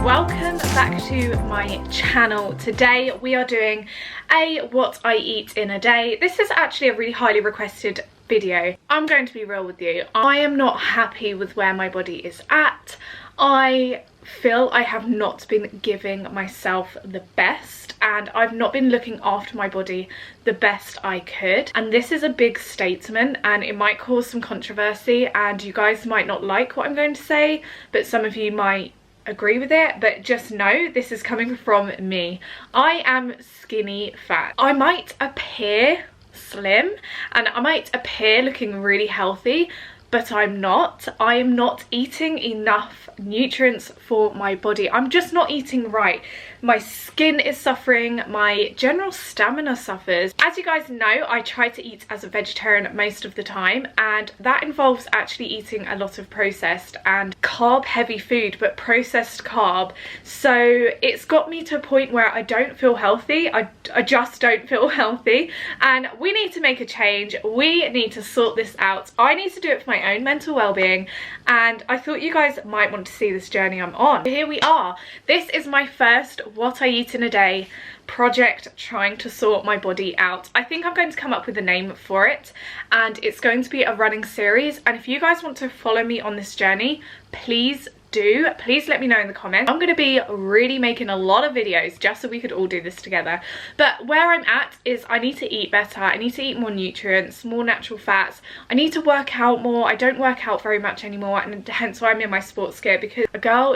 welcome back to my channel. Today we are doing a what I eat in a day. This is actually a really highly requested video. I'm going to be real with you. I am not happy with where my body is at. I feel I have not been giving myself the best, and I've not been looking after my body the best I could. And this is a big statement and it might cause some controversy, and you guys might not like what I'm going to say, but some of you might agree with it. But just know this is coming from me. I am skinny fat. I might appear slim and I might appear looking really healthy, but I'm not. I am not eating enough nutrients for my body. I'm just not eating right. My skin is suffering, my general stamina suffers. As you guys know, I try to eat as a vegetarian most of the time, and that involves actually eating a lot of processed and carb heavy food, but processed carb. So it's got me to a point where I don't feel healthy. I just don't feel healthy, and we need to make a change. We need to sort this out. I need to do it for my own mental well-being, and I thought you guys might want to see this journey I'm on. Here we are. This is my first what I eat in a day project, trying to sort my body out. I think I'm going to come up with a name for it, and it's going to be a running series. And if you guys want to follow me on this journey, please do. Please let me know in the comments. I'm going to be really making a lot of videos just so we could all do this together. But where I'm at is I need to eat better. I need to eat more nutrients, more natural fats. I need to work out more. I don't work out very much anymore, and hence why I'm in my sports gear, because a girl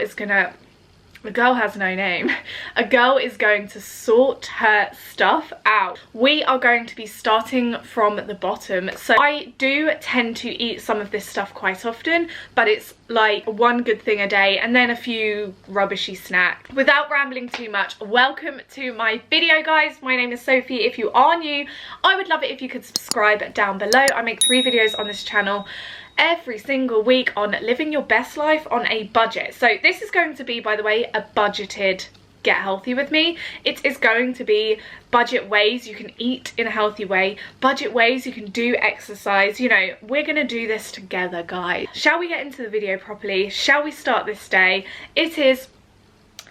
has no name. A girl is going to sort her stuff out. We are going to be starting from the bottom. So I do tend to eat some of this stuff quite often, but it's like one good thing a day and then a few rubbishy snacks. Without rambling too much, welcome to my video, guys. My name is Sophie. If you are new, I would love it if you could subscribe down below. I make 3 videos on this channel every single week on living your best life on a budget. So this is going to be, by the way, a budgeted get healthy with me. It is going to be budget ways you can eat in a healthy way, budget ways you can do exercise. You know, we're gonna do this together, guys. Shall we get into the video properly? Shall we start this day? It is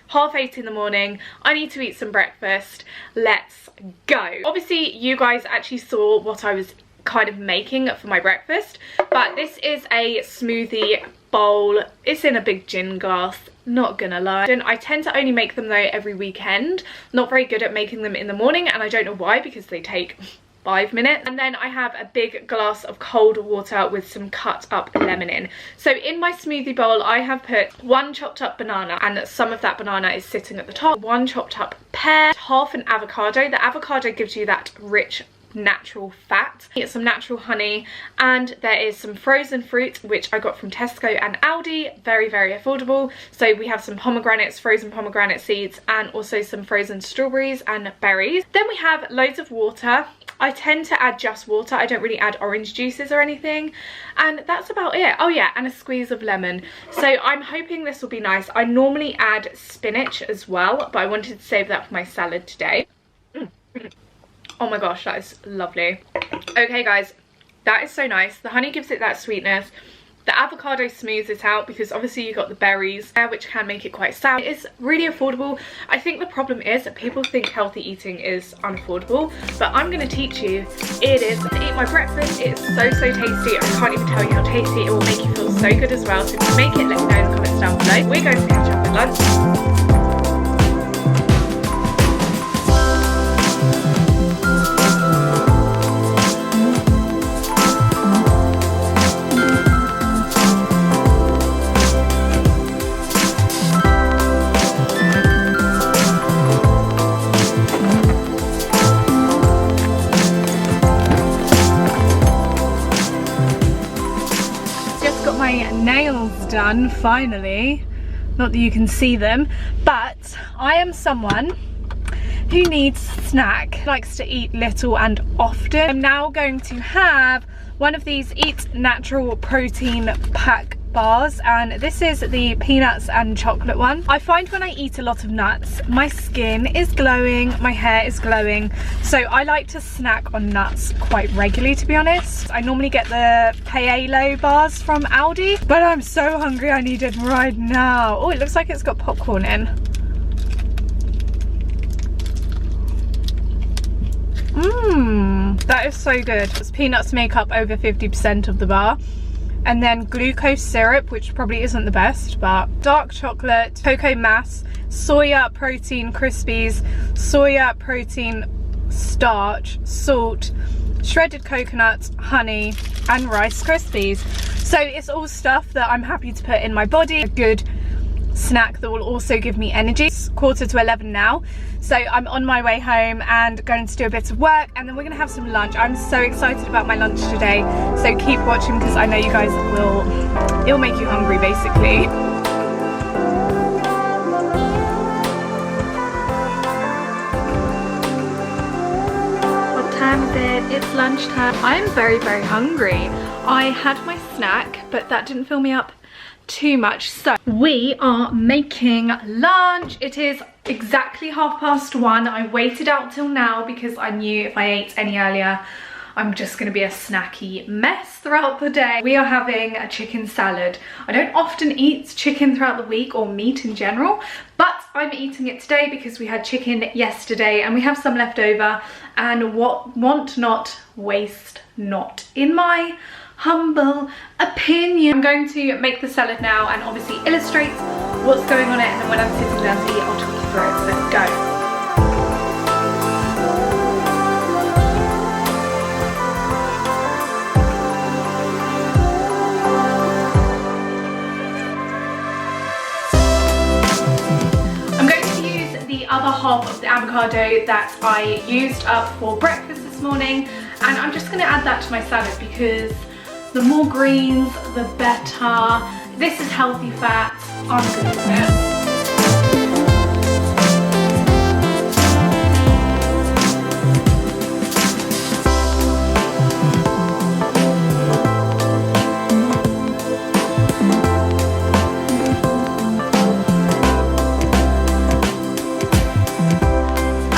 8:30 in the morning. I need to eat some breakfast. Let's go. Obviously you guys actually saw what I was kind of making for my breakfast, but this is a smoothie bowl. It's in a big gin glass, not gonna lie. I tend to only make them though every weekend. Not very good at making them in the morning, and I don't know why, because they take 5 minutes. And then I have a big glass of cold water with some cut up lemon in. So in my smoothie bowl I have put 1 chopped up banana, and some of that banana is sitting at the top, 1 chopped up pear, half an avocado. The avocado gives you that rich natural fat. Get some natural honey, and there is some frozen fruit which I got from Tesco and Aldi, very affordable. So we have some pomegranates, frozen pomegranate seeds, and also some frozen strawberries and berries. Then we have loads of water. I tend to add just water. I don't really add orange juices or anything, and that's about it. Oh yeah, and a squeeze of lemon. So I'm hoping this will be nice. I normally add spinach as well, but I wanted to save that for my salad today. Oh my gosh, that is lovely. Okay guys, that is so nice. The honey gives it that sweetness. The avocado smooths it out, because obviously you got the berries there, which can make it quite sour. It is really affordable. I think the problem is that people think healthy eating is unaffordable, but I'm going to teach you it is. To eat my breakfast, it's so tasty. I can't even tell you how tasty. It will make you feel so good as well. So if you make it, let me know in the comments down below. We're going to catch up at lunch. Nails done finally, not that you can see them, but I am someone who needs a snack, likes to eat little and often. I'm now going to have one of these Eat Natural protein pack bars, and this is the peanuts and chocolate one. I find when I eat a lot of nuts, my skin is glowing, my hair is glowing, so I like to snack on nuts quite regularly, to be honest. I normally get the Paello bars from Aldi, but I'm so hungry, I need it right now. Oh, it looks like it's got popcorn in. That is so good. Peanuts make up over 50% of the bar. And then glucose syrup, which probably isn't the best, but dark chocolate, cocoa mass, soya protein crispies, soya protein starch, salt, shredded coconut, honey, and Rice Krispies. So it's all stuff that I'm happy to put in my body. A good snack that will also give me energy. It's 11:15 now, so I'm on my way home and going to do a bit of work, and then we're gonna have some lunch. I'm so excited about my lunch today, so keep watching because I know you guys will, it'll make you hungry basically. What time is it? It's lunchtime. I am very, very hungry. I had my snack, but that didn't fill me up too much, so we are making lunch. It is exactly 1:30. I waited out till now because I knew if I ate any earlier I'm just gonna be a snacky mess throughout the day. We are having a chicken salad. I don't often eat chicken throughout the week, or meat in general, but I'm eating it today because we had chicken yesterday and we have some left over, and want not, waste not, in my humble opinion. I'm going to make the salad now and obviously illustrate what's going on it, and then when I'm sitting down to eat I'll talk you through it. So let's go. I'm going to use the other half of the avocado that I used up for breakfast this morning, and I'm just going to add that to my salad because the more greens, the better. This is healthy fat. I'm good with it.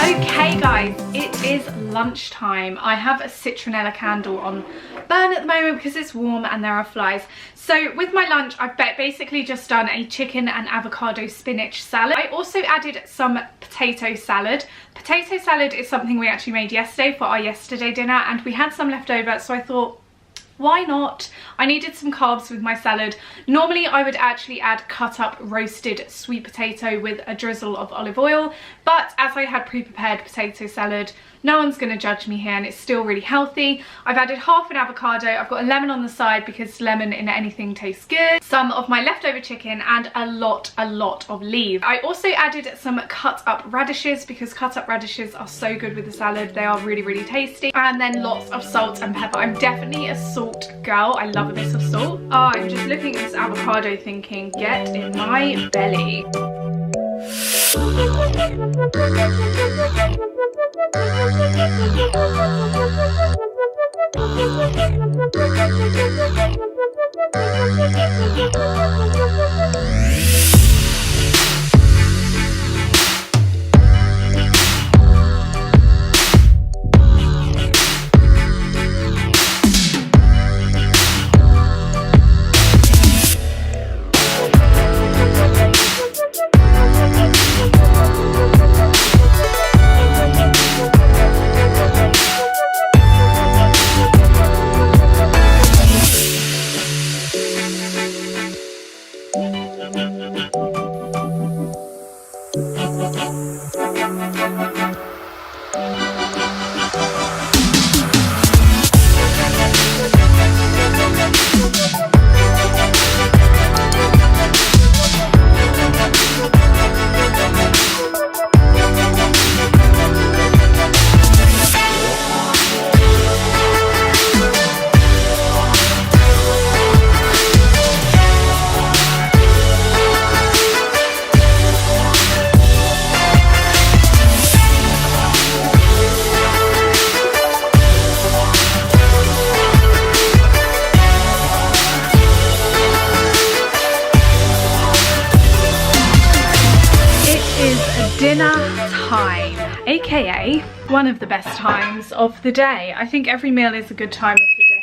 Okay guys, it is lunchtime. I have a citronella candle on burn at the moment because it's warm and there are flies. So with my lunch I've basically just done a chicken and avocado spinach salad. I also added some potato salad. Potato salad is something we actually made yesterday for our yesterday dinner, and we had some left over, so I thought, why not? I needed some carbs with my salad. Normally I would actually add cut up roasted sweet potato with a drizzle of olive oil, but as I had pre-prepared potato salad, no one's gonna judge me here and it's still really healthy. I've added half an avocado. I've got a lemon on the side because lemon in anything tastes good. Some of my leftover chicken and a lot of leaves. I also added some cut up radishes because cut up radishes are so good with the salad. They are really tasty. And then lots of salt and pepper. I'm definitely a salt girl. I love a bit of salt. Oh, I'm just looking at this avocado thinking, get in my belly. dinner time, aka one of the best times of the day. I think every meal is a good time of the day.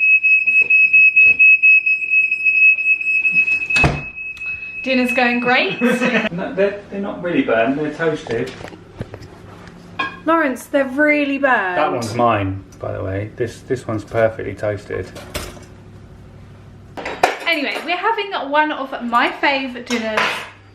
Dinner's going great. No, they're not really burned, they're toasted. Lawrence, they're really burned. That one's mine, by the way. This one's perfectly toasted. Anyway, we're having one of my favourite dinners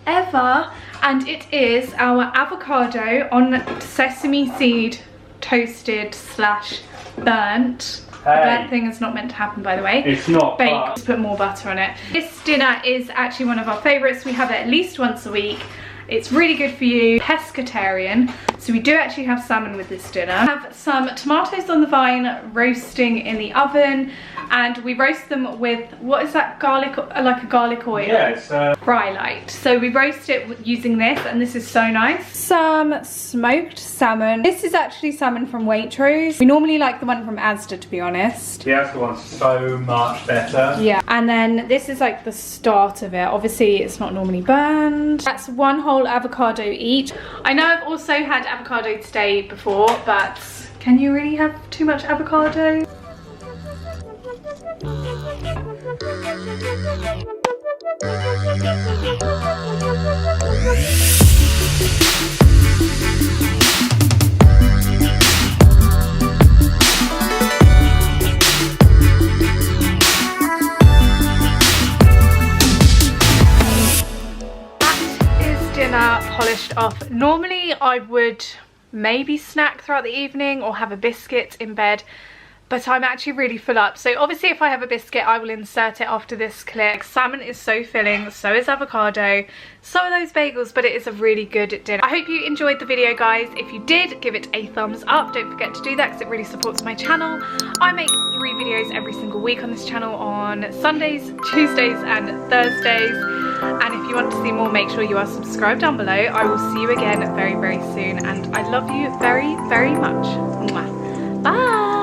ever, and it is our avocado on sesame seed toasted slash burnt. The burnt thing is not meant to happen, by the way. It's not. Baked, put more butter on it. This dinner is actually one of our favourites. We have it at least once a week. It's really good for you. Pescatarian, so we do actually have salmon with this dinner. We have some tomatoes on the vine roasting in the oven, and we roast them with, what is that, garlic, like a garlic oil? Yeah, it's Fry light. So we roast it using this, and this is so nice. Some smoked salmon. This is actually salmon from Waitrose. We normally like the one from Asda, to be honest. the Asda one's so much better. Yeah, and then this is like the start of it. Obviously it's not normally burned. That's one whole avocado each. I know I've also had avocado today before, but can you really have too much avocado? Polished off. Normally I would maybe snack throughout the evening or have a biscuit in bed, but I'm actually really full up. So obviously if I have a biscuit I will insert it after this clip. Salmon is so filling, so is avocado, so are those bagels, but it is a really good dinner. I hope you enjoyed the video, guys. If you did, give it a thumbs up. Don't forget to do that because it really supports my channel. I make 3 videos every single week on this channel on Sundays, Tuesdays and Thursdays. And if you want to see more, make sure you are subscribed down below. I will see you again very, very soon, and I love you very, very much. Mwah. Bye.